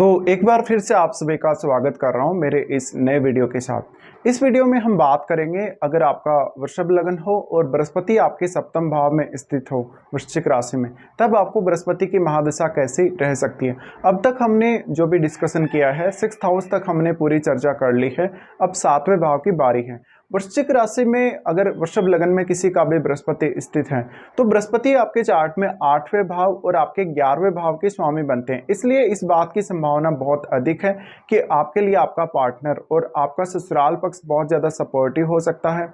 तो एक बार फिर से आप सभी का स्वागत कर रहा हूं मेरे इस नए वीडियो के साथ। इस वीडियो में हम बात करेंगे, अगर आपका वृषभ लग्न हो और बृहस्पति आपके सप्तम भाव में स्थित हो वृश्चिक राशि में, तब आपको बृहस्पति की महादशा कैसी रह सकती है। अब तक हमने जो भी डिस्कशन किया है, 6th हाउस तक हमने पूरी चर्चा कर ली है। अब 7वें भाव की बारी है। वृश्चिक राशि में अगर वृषभ लग्न में किसी का भी बृहस्पति स्थित है तो बृहस्पति आपके चार्ट में 8वें भाव और आपके 11वें भाव के स्वामी बनते हैं। इसलिए इस बात की संभावना बहुत अधिक है कि आपके लिए आपका पार्टनर और आपका ससुराल पक्ष बहुत ज़्यादा सपोर्टिव हो सकता है।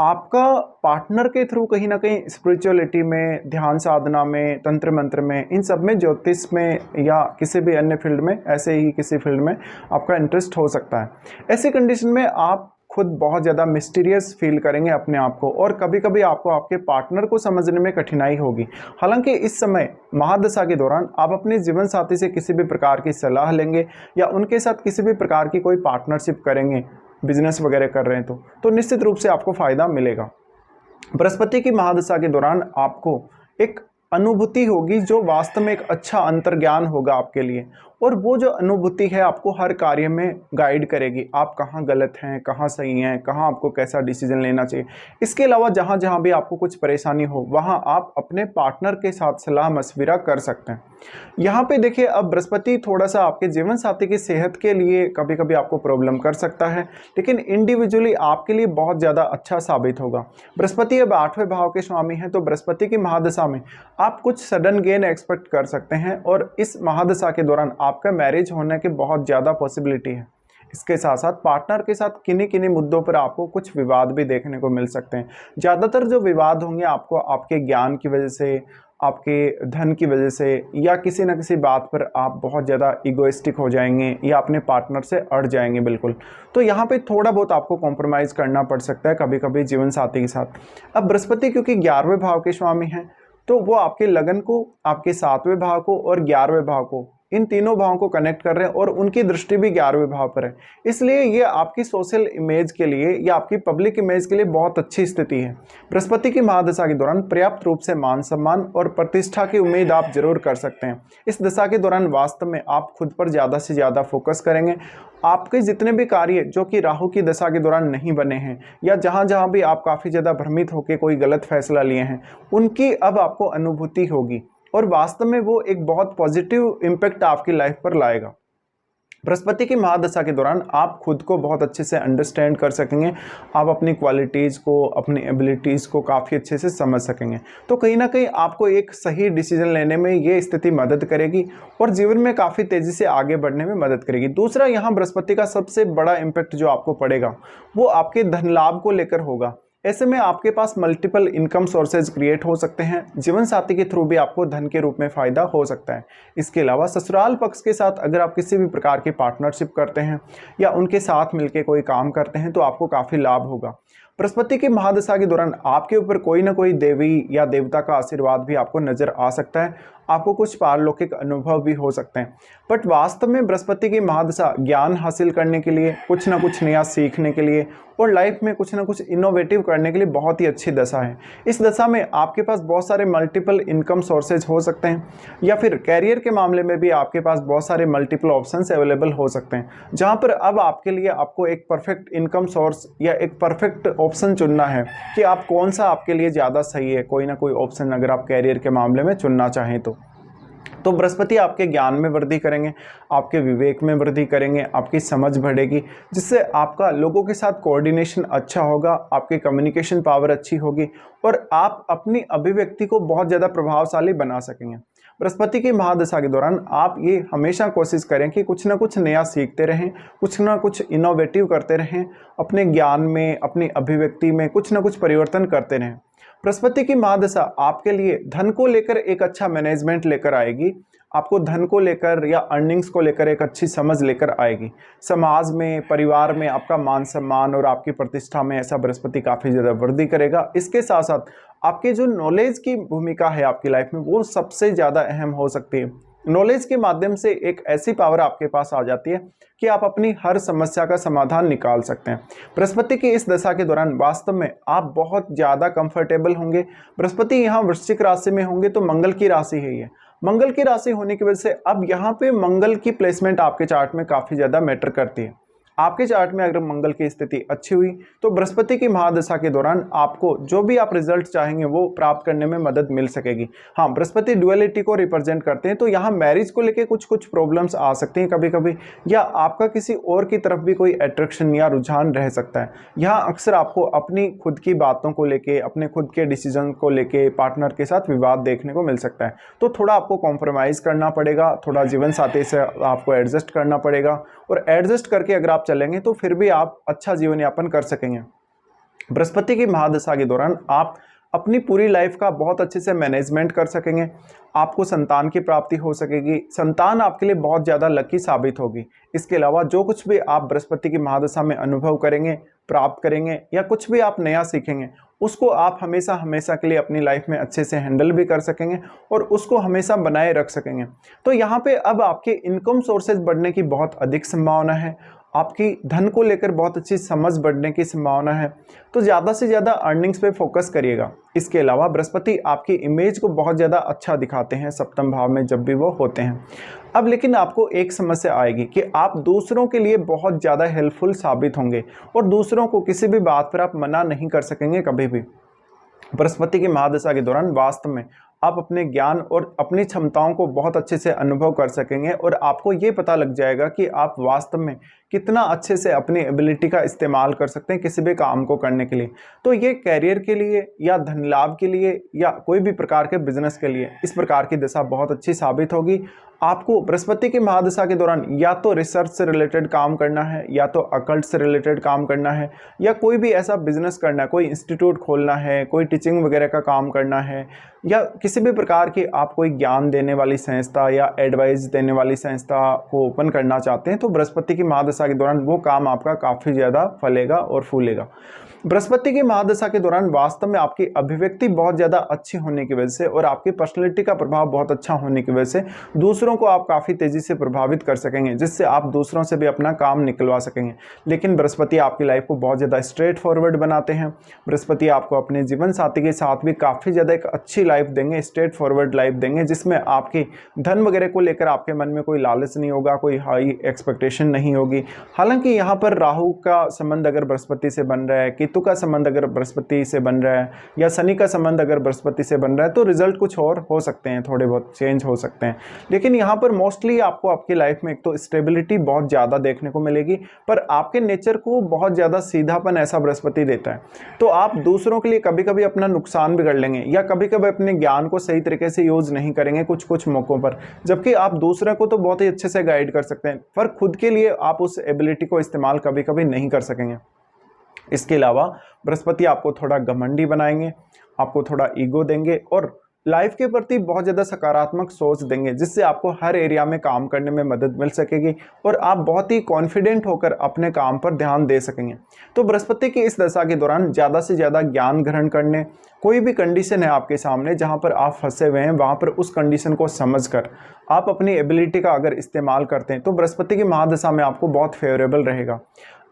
आपका पार्टनर के थ्रू कहीं ना कहीं स्पिरिचुअलिटी में, ध्यान साधना में, तंत्र मंत्र में, इन सब में, ज्योतिष में या किसी भी अन्य फील्ड में, ऐसे ही किसी फील्ड में आपका इंटरेस्ट हो सकता है। ऐसी कंडीशन में आप खुद बहुत ज़्यादा मिस्टीरियस फील करेंगे अपने आप को, और कभी कभी आपको आपके पार्टनर को समझने में कठिनाई होगी। हालांकि इस समय महादशा के दौरान आप अपने जीवन साथी से किसी भी प्रकार की सलाह लेंगे या उनके साथ किसी भी प्रकार की कोई पार्टनरशिप करेंगे, बिजनेस वगैरह कर रहे हैं तो निश्चित रूप से आपको फायदा मिलेगा। बृहस्पति की महादशा के दौरान आपको एक अनुभूति होगी जो वास्तव में एक अच्छा अंतर्ज्ञान होगा आपके लिए, और वो जो अनुभूति है आपको हर कार्य में गाइड करेगी। आप कहाँ गलत हैं, कहाँ सही हैं, कहाँ आपको कैसा डिसीजन लेना चाहिए। इसके अलावा जहाँ जहाँ भी आपको कुछ परेशानी हो वहाँ आप अपने पार्टनर के साथ सलाह मशविरा कर सकते हैं। यहाँ पे देखिए, अब बृहस्पति थोड़ा सा आपके जीवन साथी की सेहत के लिए कभी कभी आपको प्रॉब्लम कर सकता है, लेकिन इंडिविजुअली आपके लिए बहुत ज़्यादा अच्छा साबित होगा। बृहस्पति अब 8वें भाव के स्वामी हैं, तो बृहस्पति की महादशा में आप कुछ सडन गेन एक्सपेक्ट कर सकते हैं, और इस महादशा के दौरान आपका मैरिज होने की बहुत ज़्यादा पॉसिबिलिटी है। इसके साथ साथ पार्टनर के साथ किन्हीं किन्हीं मुद्दों पर आपको कुछ विवाद भी देखने को मिल सकते हैं। ज़्यादातर जो विवाद होंगे आपको आपके ज्ञान की वजह से, आपके धन की वजह से, या किसी न किसी बात पर आप बहुत ज़्यादा इगोइस्टिक हो जाएंगे या अपने पार्टनर से अड़ जाएंगे बिल्कुल। तो यहाँ पे थोड़ा बहुत आपको कॉम्प्रोमाइज़ करना पड़ सकता है कभी कभी जीवन साथी के साथ। अब बृहस्पति क्योंकि 11वें भाव के स्वामी हैं, तो वो आपके लगन को, आपके 7वें भाव को और 11वें भाव को, इन तीनों भावों को कनेक्ट कर रहे हैं, और उनकी दृष्टि भी 11वें भाव पर है। इसलिए ये आपकी सोशल इमेज के लिए या आपकी पब्लिक इमेज के लिए बहुत अच्छी स्थिति है। बृहस्पति की महादशा के दौरान पर्याप्त रूप से मान सम्मान और प्रतिष्ठा की उम्मीद आप जरूर कर सकते हैं। इस दशा के दौरान वास्तव में आप खुद पर ज़्यादा से ज़्यादा फोकस करेंगे। आपके जितने भी कार्य जो कि राहु की दशा के दौरान नहीं बने हैं, या जहाँ जहाँ भी आप काफ़ी ज़्यादा भ्रमित होकर कोई गलत फैसला लिए हैं, उनकी अब आपको अनुभूति होगी, और वास्तव में वो एक बहुत पॉजिटिव इम्पैक्ट आपकी लाइफ पर लाएगा। बृहस्पति की महादशा के दौरान आप खुद को बहुत अच्छे से अंडरस्टैंड कर सकेंगे। आप अपनी क्वालिटीज़ को, अपनी एबिलिटीज़ को काफ़ी अच्छे से समझ सकेंगे। तो कहीं ना कहीं आपको एक सही डिसीजन लेने में ये स्थिति मदद करेगी, और जीवन में काफ़ी तेज़ी से आगे बढ़ने में मदद करेगी। दूसरा, यहाँ बृहस्पति का सबसे बड़ा इम्पैक्ट जो आपको पड़ेगा वो आपके धन लाभ को लेकर होगा। ऐसे में आपके पास मल्टीपल इनकम सोर्सेज क्रिएट हो सकते हैं। जीवन साथी के थ्रू भी आपको धन के रूप में फायदा हो सकता है। इसके अलावा ससुराल पक्ष के साथ अगर आप किसी भी प्रकार की पार्टनरशिप करते हैं या उनके साथ मिलकर कोई काम करते हैं तो आपको काफ़ी लाभ होगा। बृहस्पति की महादशा के दौरान आपके ऊपर कोई ना कोई देवी या देवता का आशीर्वाद भी आपको नजर आ सकता है। आपको कुछ पारलौकिक अनुभव भी हो सकते हैं। बट वास्तव में बृहस्पति की महादशा ज्ञान हासिल करने के लिए, कुछ ना कुछ नया सीखने के लिए और लाइफ में कुछ ना कुछ इनोवेटिव करने के लिए बहुत ही अच्छी दशा है। इस दशा में आपके पास बहुत सारे मल्टीपल इनकम सोर्सेज हो सकते हैं, या फिर कैरियर के मामले में भी आपके पास बहुत सारे मल्टीपल ऑप्शंस अवेलेबल हो सकते हैं, जहां पर अब आपके लिए आपको एक परफेक्ट इनकम सोर्स या एक परफेक्ट ऑप्शन चुनना है कि आप कौन सा आपके लिए ज़्यादा सही है। कोई ना कोई ऑप्शन अगर आप कैरियर के मामले में चुनना चाहें तो बृहस्पति आपके ज्ञान में वृद्धि करेंगे, आपके विवेक में वृद्धि करेंगे, आपकी समझ बढ़ेगी, जिससे आपका लोगों के साथ कोऑर्डिनेशन अच्छा होगा, आपकी कम्युनिकेशन पावर अच्छी होगी, और आप अपनी अभिव्यक्ति को बहुत ज़्यादा प्रभावशाली बना सकेंगे। बृहस्पति की महादशा के दौरान आप ये हमेशा कोशिश करें कि कुछ ना कुछ नया सीखते रहें, कुछ ना कुछ इनोवेटिव करते रहें, अपने ज्ञान में, अपनी अभिव्यक्ति में कुछ ना कुछ परिवर्तन करते रहें। बृहस्पति की महादशा आपके लिए धन को लेकर एक अच्छा मैनेजमेंट लेकर आएगी। आपको धन को लेकर या अर्निंग्स को लेकर एक अच्छी समझ लेकर आएगी। समाज में, परिवार में आपका मान सम्मान और आपकी प्रतिष्ठा में ऐसा बृहस्पति काफ़ी ज़्यादा वृद्धि करेगा। इसके साथ साथ आपके जो नॉलेज की भूमिका है आपकी लाइफ में, वो सबसे ज़्यादा अहम हो सकती है। नॉलेज के माध्यम से एक ऐसी पावर आपके पास आ जाती है कि आप अपनी हर समस्या का समाधान निकाल सकते हैं। बृहस्पति की इस दशा के दौरान वास्तव में आप बहुत ज़्यादा कंफर्टेबल होंगे। बृहस्पति यहाँ वृश्चिक राशि में होंगे तो मंगल की राशि है ये। मंगल की राशि होने की वजह से अब यहाँ पे मंगल की प्लेसमेंट आपके चार्ट में काफ़ी ज़्यादा मैटर करती है। आपके चार्ट में अगर मंगल की स्थिति अच्छी हुई तो बृहस्पति की महादशा के दौरान आपको जो भी आप रिजल्ट चाहेंगे वो प्राप्त करने में मदद मिल सकेगी। हाँ, बृहस्पति ड्युअलिटी को रिप्रेजेंट करते हैं, तो यहाँ मैरिज को लेके कुछ कुछ प्रॉब्लम्स आ सकती हैं कभी कभी, या आपका किसी और की तरफ भी कोई अट्रैक्शन या रुझान रह सकता है। यहाँ अक्सर आपको अपनी खुद की बातों को लेके, अपने खुद के डिसीजन को लेके पार्टनर के साथ विवाद देखने को मिल सकता है। तो थोड़ा आपको कॉम्प्रोमाइज़ करना पड़ेगा, थोड़ा जीवन साथी से आपको एडजस्ट करना पड़ेगा, और एडजस्ट करके अगर आप चलेंगे तो फिर भी आप अच्छा जीवन यापन कर सकेंगे। बृहस्पति की महादशा के दौरान आप अपनी पूरी लाइफ का बहुत अच्छे से मैनेजमेंट कर सकेंगे। आपको संतान की प्राप्ति हो सकेगी, संतान आपके लिए बहुत ज़्यादा लकी साबित होगी। इसके अलावा जो कुछ भी आप बृहस्पति की महादशा में अनुभव करेंगे, प्राप्त करेंगे, या कुछ भी आप नया सीखेंगे, उसको आप हमेशा हमेशा के लिए अपनी लाइफ में अच्छे से हैंडल भी कर सकेंगे और उसको हमेशा बनाए रख सकेंगे। तो यहाँ पे अब आपके इनकम सोर्सेज बढ़ने की बहुत अधिक संभावना है, आपकी धन को लेकर बहुत अच्छी समझ बढ़ने की संभावना है। तो ज़्यादा से ज़्यादा अर्निंग्स पे फोकस करिएगा। इसके अलावा बृहस्पति आपकी इमेज को बहुत ज़्यादा अच्छा दिखाते हैं सप्तम भाव में जब भी वो होते हैं। अब लेकिन आपको एक समस्या आएगी कि आप दूसरों के लिए बहुत ज़्यादा हेल्पफुल साबित होंगे और दूसरों को किसी भी बात पर आप मना नहीं कर सकेंगे कभी भी। बृहस्पति की महादशा के दौरान वास्तव में आप अपने ज्ञान और अपनी क्षमताओं को बहुत अच्छे से अनुभव कर सकेंगे और आपको ये पता लग जाएगा कि आप वास्तव में कितना अच्छे से अपनी एबिलिटी का इस्तेमाल कर सकते हैं किसी भी काम को करने के लिए। तो ये कैरियर के लिए या धन लाभ के लिए या कोई भी प्रकार के बिजनेस के लिए इस प्रकार की दशा बहुत अच्छी साबित होगी। आपको बृहस्पति की महादशा के दौरान या तो रिसर्च से रिलेटेड काम करना है, या तो अकल्ट से रिलेटेड काम करना है, या कोई भी ऐसा बिजनेस करना है, कोई इंस्टीट्यूट खोलना है, कोई टीचिंग वगैरह का काम करना है, या किसी भी प्रकार की आप कोई ज्ञान देने वाली संस्था या एडवाइस देने वाली संस्था को ओपन करना चाहते हैं, तो बृहस्पति की महादशा के दौरान वो काम आपका काफ़ी ज़्यादा फलेगा और फूलेगा। बृहस्पति की महादशा के दौरान वास्तव में आपकी अभिव्यक्ति बहुत ज़्यादा अच्छी होने की वजह से और आपकी पर्सनैलिटी का प्रभाव बहुत अच्छा होने की वजह से दूसरों को आप काफ़ी तेज़ी से प्रभावित कर सकेंगे, जिससे आप दूसरों से भी अपना काम निकलवा सकेंगे। लेकिन बृहस्पति आपकी लाइफ को बहुत ज़्यादा स्ट्रेट फॉरवर्ड बनाते हैं। बृहस्पति आपको अपने जीवन साथी के साथ भी काफ़ी ज़्यादा एक अच्छी लाइफ देंगे, स्ट्रेट फॉरवर्ड लाइफ देंगे, जिसमें आपकी धन वगैरह को लेकर आपके मन में कोई लालच नहीं होगा, कोई हाई एक्सपेक्टेशन नहीं होगी। हालांकि यहाँ पर राहु का संबंध अगर बृहस्पति से बन रहा है, केतु का संबंध अगर बृहस्पति से बन रहा है, या शनि का संबंध अगर बृहस्पति से बन रहा है, तो रिजल्ट कुछ और हो सकते हैं, थोड़े बहुत चेंज हो सकते हैं। लेकिन यहाँ पर मोस्टली आपको आपकी लाइफ में एक तो स्टेबिलिटी बहुत ज़्यादा देखने को मिलेगी, पर आपके नेचर को बहुत ज़्यादा सीधापन ऐसा बृहस्पति देता है। तो आप दूसरों के लिए कभी कभी अपना नुकसान भी कर लेंगे, या कभी कभी अपने ज्ञान को सही तरीके से यूज नहीं करेंगे कुछ कुछ मौक़ों पर, जबकि आप दूसरे को तो बहुत ही अच्छे से गाइड कर सकते हैं, पर खुद के लिए आप उस एबिलिटी को इस्तेमाल कभी कभी नहीं कर सकेंगे। इसके अलावा बृहस्पति आपको थोड़ा घमंडी बनाएंगे, आपको थोड़ा ईगो देंगे और लाइफ के प्रति बहुत ज़्यादा सकारात्मक सोच देंगे, जिससे आपको हर एरिया में काम करने में मदद मिल सकेगी और आप बहुत ही कॉन्फिडेंट होकर अपने काम पर ध्यान दे सकेंगे। तो बृहस्पति की इस दशा के दौरान ज़्यादा से ज़्यादा ज्ञान ग्रहण करने, कोई भी कंडीशन है आपके सामने जहाँ पर आप फंसे हुए हैं, वहाँ पर उस कंडीशन को समझकर आप अपनी एबिलिटी का अगर इस्तेमाल करते हैं तो बृहस्पति की महादशा में आपको बहुत फेवरेबल रहेगा।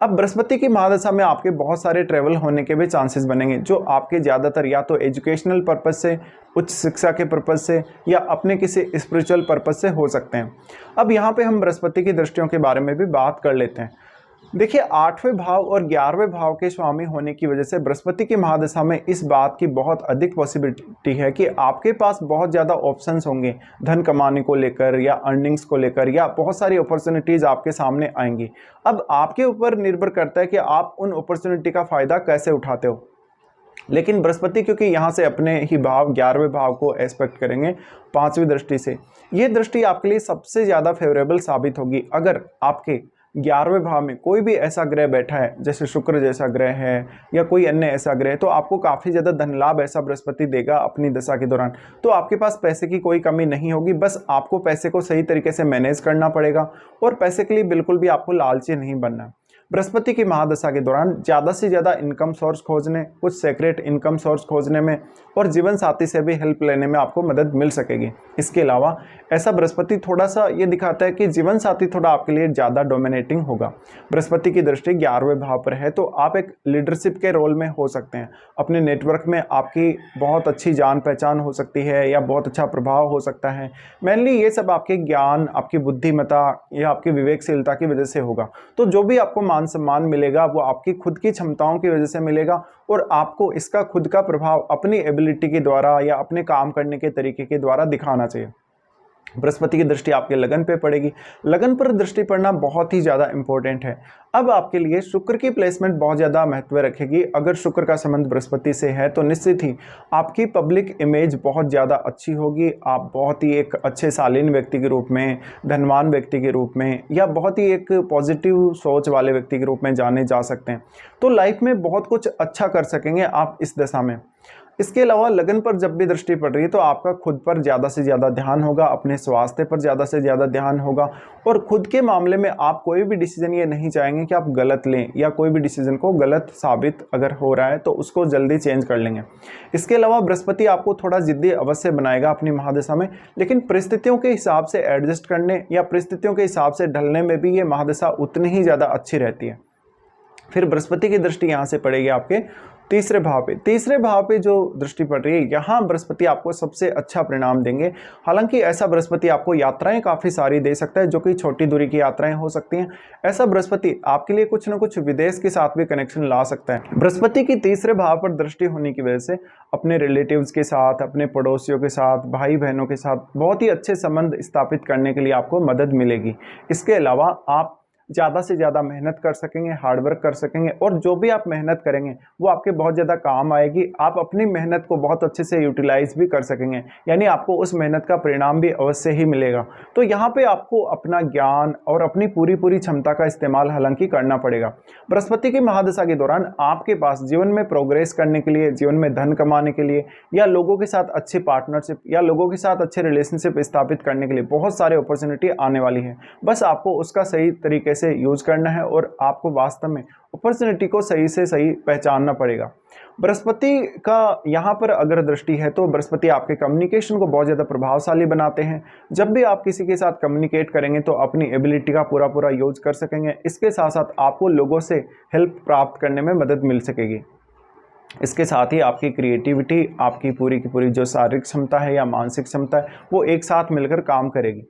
अब बृहस्पति की महादशा में आपके बहुत सारे ट्रैवल होने के भी चांसेस बनेंगे, जो आपके ज़्यादातर या तो एजुकेशनल पर्पस से, उच्च शिक्षा के पर्पस से, या अपने किसी स्पिरिचुअल पर्पस से हो सकते हैं। अब यहाँ पे हम बृहस्पति की दृष्टियों के बारे में भी बात कर लेते हैं। देखिए, 8वें भाव और 11वें भाव के स्वामी होने की वजह से बृहस्पति की महादशा में इस बात की बहुत अधिक पॉसिबिलिटी है कि आपके पास बहुत ज़्यादा ऑप्शंस होंगे धन कमाने को लेकर या अर्निंग्स को लेकर, या बहुत सारी अपॉर्चुनिटीज़ आपके सामने आएंगी। अब आपके ऊपर निर्भर करता है कि आप उन अपॉर्चुनिटी का फ़ायदा कैसे उठाते हो। लेकिन बृहस्पति क्योंकि यहाँ से अपने ही भाव 11वें भाव को एस्पेक्ट करेंगे 5वीं दृष्टि से, ये दृष्टि आपके लिए सबसे ज़्यादा फेवरेबल साबित होगी। अगर आपके 11वें भाव में कोई भी ऐसा ग्रह बैठा है, जैसे शुक्र जैसा ग्रह है या कोई अन्य ऐसा ग्रह, तो आपको काफ़ी ज़्यादा धन लाभ ऐसा बृहस्पति देगा अपनी दशा के दौरान। तो आपके पास पैसे की कोई कमी नहीं होगी, बस आपको पैसे को सही तरीके से मैनेज करना पड़ेगा और पैसे के लिए बिल्कुल भी आपको लालची नहीं बनना। बृहस्पति की महादशा के दौरान ज़्यादा से ज़्यादा इनकम सोर्स खोजने, कुछ सेक्रेट इनकम सोर्स खोजने में और जीवन साथी से भी हेल्प लेने में आपको मदद मिल सकेगी। इसके अलावा ऐसा बृहस्पति थोड़ा सा ये दिखाता है कि जीवन साथी थोड़ा आपके लिए ज़्यादा डोमिनेटिंग होगा। बृहस्पति की दृष्टि 11वें भाव पर है, तो आप एक लीडरशिप के रोल में हो सकते हैं। अपने नेटवर्क में आपकी बहुत अच्छी जान पहचान हो सकती है या बहुत अच्छा प्रभाव हो सकता है। मेनली ये सब आपके ज्ञान, आपकी बुद्धिमत्ता या आपकी विवेकशीलता की वजह से होगा। तो जो भी आपको मान सम्मान मिलेगा वो आपकी खुद की क्षमताओं की वजह से मिलेगा और आपको इसका खुद का प्रभाव अपनी एबिलिटी के द्वारा या अपने काम करने के तरीके के द्वारा दिखाना चाहिए। बृहस्पति की दृष्टि आपके लगन पे पड़ेगी। लगन पर दृष्टि पड़ना बहुत ही ज़्यादा इंपॉर्टेंट है। अब आपके लिए शुक्र की प्लेसमेंट बहुत ज़्यादा महत्व रखेगी। अगर शुक्र का संबंध बृहस्पति से है तो निश्चित ही आपकी पब्लिक इमेज बहुत ज़्यादा अच्छी होगी। आप बहुत ही एक अच्छे शालीन व्यक्ति के रूप में, धनवान व्यक्ति के रूप में या बहुत ही एक पॉजिटिव सोच वाले व्यक्ति के रूप में जाने जा सकते हैं। तो लाइफ में बहुत कुछ अच्छा कर सकेंगे आप इस दशा में। इसके अलावा लगन पर जब भी दृष्टि पड़ रही है तो आपका खुद पर ज़्यादा से ज़्यादा ध्यान होगा, अपने स्वास्थ्य पर ज़्यादा से ज़्यादा ध्यान होगा और खुद के मामले में आप कोई भी डिसीजन ये नहीं चाहेंगे कि आप गलत लें या कोई भी डिसीजन को गलत साबित अगर हो रहा है तो उसको जल्दी चेंज कर लेंगे। इसके अलावा बृहस्पति आपको थोड़ा जिद्दी अवश्य बनाएगा अपनी महादशा में, लेकिन परिस्थितियों के हिसाब से एडजस्ट करने या परिस्थितियों के हिसाब से ढलने में भी ये महादशा उतनी ही ज़्यादा अच्छी रहती है। फिर बृहस्पति की दृष्टि यहाँ से पड़ेगी आपके तीसरे भाव पे। तीसरे भाव पे जो दृष्टि पड़ रही है यहाँ बृहस्पति आपको सबसे अच्छा परिणाम देंगे। हालांकि ऐसा बृहस्पति आपको यात्राएं काफ़ी सारी दे सकता है, जो कि छोटी दूरी की यात्राएं हो सकती हैं। ऐसा बृहस्पति आपके लिए कुछ ना कुछ विदेश के साथ भी कनेक्शन ला सकता है। बृहस्पति की तीसरे भाव पर दृष्टि होने की वजह से अपने रिलेटिव्स के साथ, अपने पड़ोसियों के साथ, भाई बहनों के साथ बहुत ही अच्छे संबंध स्थापित करने के लिए आपको मदद मिलेगी। इसके अलावा आप ज़्यादा से ज़्यादा मेहनत कर सकेंगे, हार्डवर्क कर सकेंगे और जो भी आप मेहनत करेंगे वो आपके बहुत ज़्यादा काम आएगी। आप अपनी मेहनत को बहुत अच्छे से यूटिलाइज भी कर सकेंगे, यानी आपको उस मेहनत का परिणाम भी अवश्य ही मिलेगा। तो यहाँ पे आपको अपना ज्ञान और अपनी पूरी क्षमता का इस्तेमाल हालांकि करना पड़ेगा। बृहस्पति की महादशा के दौरान आपके पास जीवन में प्रोग्रेस करने के लिए, जीवन में धन कमाने के लिए या लोगों के साथ अच्छी पार्टनरशिप या लोगों के साथ अच्छे रिलेशनशिप स्थापित करने के लिए बहुत सारे अपॉर्चुनिटी आने वाली है। बस आपको उसका सही तरीके से यूज करना है और आपको वास्तव में अपॉर्चुनिटी को सही से सही पहचानना पड़ेगा। बृहस्पति का यहाँ पर अगर दृष्टि है तो बृहस्पति आपके कम्युनिकेशन को बहुत ज़्यादा प्रभावशाली बनाते हैं। जब भी आप किसी के साथ कम्युनिकेट करेंगे तो अपनी एबिलिटी का पूरा यूज कर सकेंगे। इसके साथ साथ आपको लोगों से हेल्प प्राप्त करने में मदद मिल सकेगी। इसके साथ ही आपकी क्रिएटिविटी, आपकी पूरी की पूरी जो शारीरिक क्षमता है या मानसिक क्षमता है वो एक साथ मिलकर काम करेगी।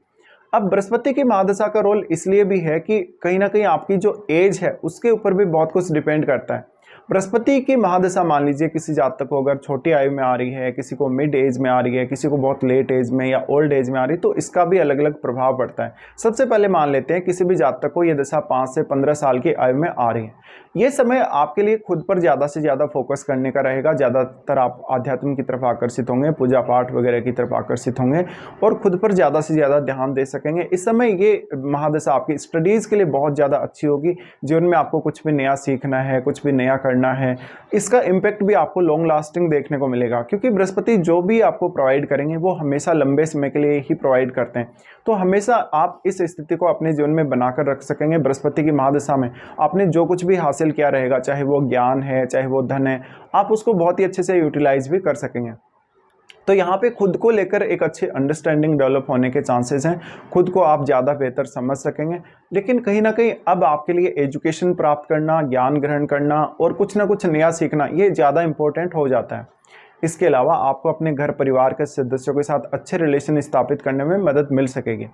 अब बृहस्पति की महादशा का रोल इसलिए भी है कि कहीं ना कहीं आपकी जो एज है उसके ऊपर भी बहुत कुछ डिपेंड करता है। बृहस्पति की महादशा मान लीजिए किसी जातक को अगर छोटी आयु में आ रही है, किसी को मिड एज में आ रही है, किसी को बहुत लेट एज में या ओल्ड एज में आ रही है, तो इसका भी अलग अलग प्रभाव पड़ता है। सबसे पहले मान लेते हैं किसी भी जातक को यह दशा 5 से 15 साल की आयु में आ रही है। ये समय आपके लिए खुद पर ज़्यादा से ज़्यादा फोकस करने का रहेगा। ज़्यादातर आप आध्यात्म की तरफ आकर्षित होंगे, पूजा पाठ वगैरह की तरफ आकर्षित होंगे और खुद पर ज़्यादा से ज़्यादा ध्यान दे सकेंगे। इस समय ये महादशा आपकी स्टडीज़ के लिए बहुत ज़्यादा अच्छी होगी। जीवन में आपको कुछ भी नया सीखना है, कुछ भी नया करना है, इसका इम्पैक्ट भी आपको लॉन्ग लास्टिंग देखने को मिलेगा, क्योंकि बृहस्पति जो भी आपको प्रोवाइड करेंगे वो हमेशा लंबे समय के लिए ही प्रोवाइड करते हैं। तो हमेशा आप इस स्थिति को अपने जीवन में बनाकर रख सकेंगे। बृहस्पति की महादशा में आपने जो कुछ भी हासिल किया रहेगा, चाहे वो ज्ञान है, चाहे वो धन है, आप उसको बहुत ही अच्छे से यूटिलाइज भी कर सकेंगे। तो यहाँ पे खुद को लेकर एक अच्छी अंडरस्टैंडिंग डेवलप होने के चांसेस हैं। खुद को आप ज़्यादा बेहतर समझ सकेंगे। लेकिन कहीं ना कहीं अब आपके लिए एजुकेशन प्राप्त करना, ज्ञान ग्रहण करना और कुछ ना कुछ नया सीखना ये ज़्यादा इंपॉर्टेंट हो जाता है। इसके अलावा आपको अपने घर परिवार के सदस्यों के साथ अच्छे रिलेशन स्थापित करने में मदद मिल सकेगी।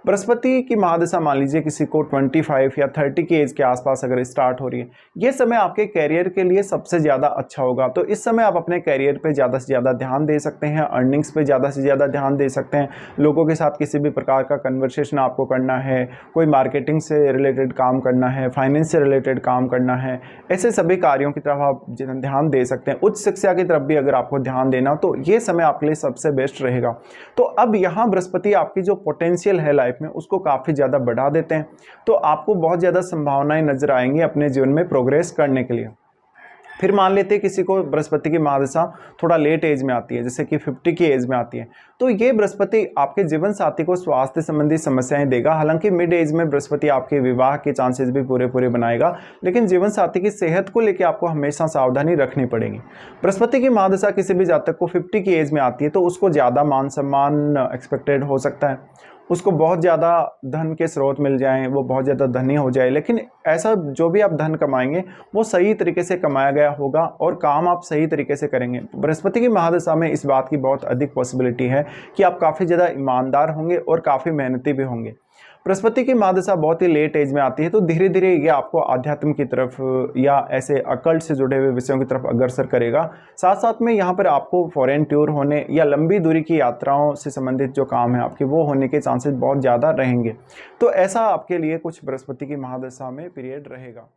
बृहस्पति की महादशा मान लीजिए किसी को 25 या 30 की एज के आसपास अगर स्टार्ट हो रही है, ये समय आपके कैरियर के लिए सबसे ज़्यादा अच्छा होगा। तो इस समय आप अपने कैरियर पे ज़्यादा से ज़्यादा ध्यान दे सकते हैं, अर्निंग्स पे ज़्यादा से ज़्यादा ध्यान दे सकते हैं। लोगों के साथ किसी भी प्रकार का कन्वर्सेशन आपको करना है, कोई मार्केटिंग से रिलेटेड काम करना है, फाइनेंस से रिलेटेड काम करना है, ऐसे सभी कार्यों की तरफ आप ध्यान दे सकते हैं। उच्च शिक्षा की तरफ भी अगर आपको ध्यान देना तो ये समय आपके लिए सबसे बेस्ट रहेगा। तो अब यहाँ बृहस्पति आपकी जो पोटेंशियल है लाइफ में उसको काफ़ी ज़्यादा बढ़ा देते हैं। तो आपको बहुत ज़्यादा संभावनाएं नजर आएंगी अपने जीवन में प्रोग्रेस करने के लिए। फिर मान लेते हैं किसी को बृहस्पति की महादशा थोड़ा लेट एज में आती है, जैसे कि 50 की एज में आती है, तो ये बृहस्पति आपके जीवन साथी को स्वास्थ्य संबंधी समस्याएं देगा। हालांकि मिड एज में बृहस्पति आपके विवाह के चांसेस भी पूरे बनाएगा, लेकिन जीवन साथी की सेहत को लेकर आपको हमेशा सावधानी रखनी पड़ेगी। बृहस्पति की महादशा किसी भी जातक को 50 की एज में आती है तो उसको ज़्यादा मान सम्मान एक्सपेक्टेड हो सकता है, उसको बहुत ज़्यादा धन के स्रोत मिल जाएं, वो बहुत ज़्यादा धनी हो जाए, लेकिन ऐसा जो भी आप धन कमाएंगे वो सही तरीके से कमाया गया होगा और काम आप सही तरीके से करेंगे। बृहस्पति की महादशा में इस बात की बहुत अधिक पॉसिबिलिटी है कि आप काफ़ी ज़्यादा ईमानदार होंगे और काफ़ी मेहनती भी होंगे। बृहस्पति की महादशा बहुत ही लेट एज में आती है, तो धीरे धीरे ये आपको आध्यात्म की तरफ या ऐसे अकल्ट से जुड़े हुए विषयों की तरफ अग्रसर करेगा। साथ साथ में यहाँ पर आपको फॉरेन टूर होने या लंबी दूरी की यात्राओं से संबंधित जो काम है आपके, वो होने के चांसेस बहुत ज़्यादा रहेंगे। तो ऐसा आपके लिए कुछ बृहस्पति की महादशा में पीरियड रहेगा।